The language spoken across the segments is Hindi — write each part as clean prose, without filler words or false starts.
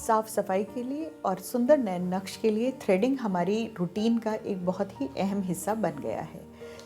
साफ सफाई के लिए और सुंदर नए नक्श के लिए थ्रेडिंग हमारी रूटीन का एक बहुत ही अहम हिस्सा बन गया है।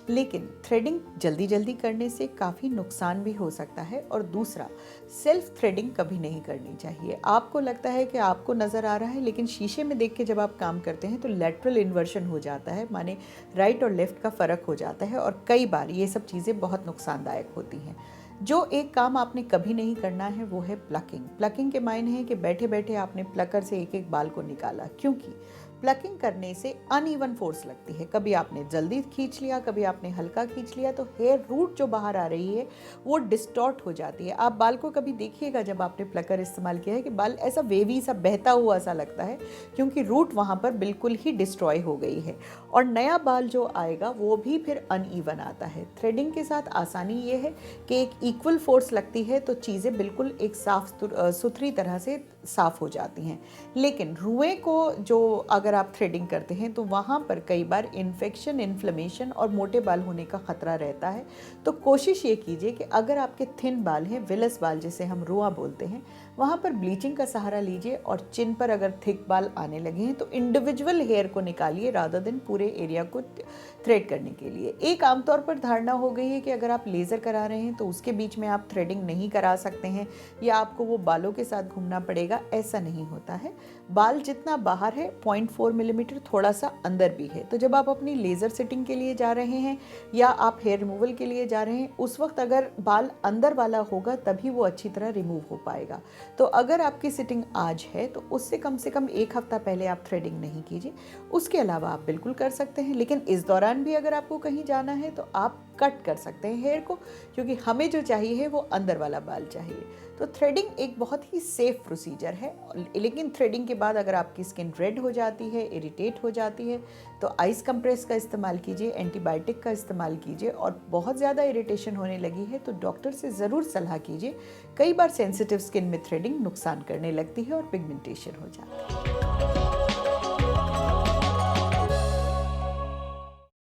लेकिन थ्रेडिंग जल्दी जल्दी करने से काफ़ी नुकसान भी हो सकता है। और दूसरा, सेल्फ थ्रेडिंग कभी नहीं करनी चाहिए। आपको लगता है कि आपको नज़र आ रहा है, लेकिन शीशे में देख के जब आप काम करते हैं तो लेटरल इन्वर्शन हो जाता है, माने राइट और लेफ्ट का फ़र्क हो जाता है। और कई बार ये सब चीज़ें बहुत नुकसानदायक होती हैं। जो एक काम आपने कभी नहीं करना है वो है प्लकिंग। प्लकिंग के मायने है कि बैठे बैठे आपने प्लकर से एक एक बाल को निकाला, क्योंकि प्लकिंग करने से अनइवन फोर्स लगती है। कभी आपने जल्दी खींच लिया, कभी आपने हल्का खींच लिया, तो हेयर रूट जो बाहर आ रही है वो डिस्टॉर्ट हो जाती है। आप बाल को कभी देखिएगा जब आपने प्लकर इस्तेमाल किया है कि बाल ऐसा वेवी सा बहता हुआ सा लगता है, क्योंकि रूट वहाँ पर बिल्कुल ही डिस्ट्रॉय हो गई है। और नया बाल जो आएगा वो भी फिर अनइवन आता है। थ्रेडिंग के साथ आसानी ये है कि एक इक्वल फोर्स लगती है तो चीज़ें बिल्कुल एक साफ सुथरी तरह से साफ़ हो जाती हैं। लेकिन रुएं को जो अगर आप थ्रेडिंग करते हैं तो वहाँ पर कई बार इन्फेक्शन, इन्फ्लेमेशन और मोटे बाल होने का ख़तरा रहता है। तो कोशिश ये कीजिए कि अगर आपके थिन बाल हैं, विलस बाल जिसे हम रुआ बोलते हैं, वहाँ पर ब्लीचिंग का सहारा लीजिए। और चिन पर अगर थिक बाल आने लगे हैं तो इंडिविजुअल हेयर को निकालिए रादर देन पूरे एरिया को थ्रेड करने के लिए। एक आमतौर पर धारणा हो गई है कि अगर आप लेज़र करा रहे हैं तो उसके बीच में आप थ्रेडिंग नहीं करा सकते हैं या आपको वो बालों के साथ घूमना पड़ेगा। ऐसा नहीं होता है। बाल जितना बाहर है 0.4 मिलीमीटर थोड़ा सा अंदर भी है। तो जब आप अपनी लेज़र सेटिंग के लिए जा रहे हैं या आप हेयर रिमूवल के लिए जा रहे हैं, उस वक्त अगर बाल अंदर वाला होगा तभी वो अच्छी तरह रिमूव हो पाएगा। तो अगर आपकी सिटिंग आज है तो उससे कम से कम एक हफ्ता पहले आप थ्रेडिंग नहीं कीजिए। उसके अलावा आप बिल्कुल कर सकते हैं, लेकिन इस दौरान भी अगर आपको कहीं जाना है तो आप कट कर सकते हैं हेयर को, क्योंकि हमें जो चाहिए है वो अंदर वाला बाल चाहिए। तो थ्रेडिंग एक बहुत ही सेफ प्रोसीजर है। लेकिन थ्रेडिंग के बाद अगर आपकी स्किन रेड हो जाती है, इरिटेट हो जाती है, तो आइस कंप्रेस का इस्तेमाल कीजिए, एंटीबायोटिक का इस्तेमाल कीजिए। और बहुत ज़्यादा इरिटेशन होने लगी है तो डॉक्टर से ज़रूर सलाह कीजिए। कई बार सेंसिटिव स्किन में थ्रेडिंग नुकसान करने लगती है और पिगमेंटेशन हो जाता है।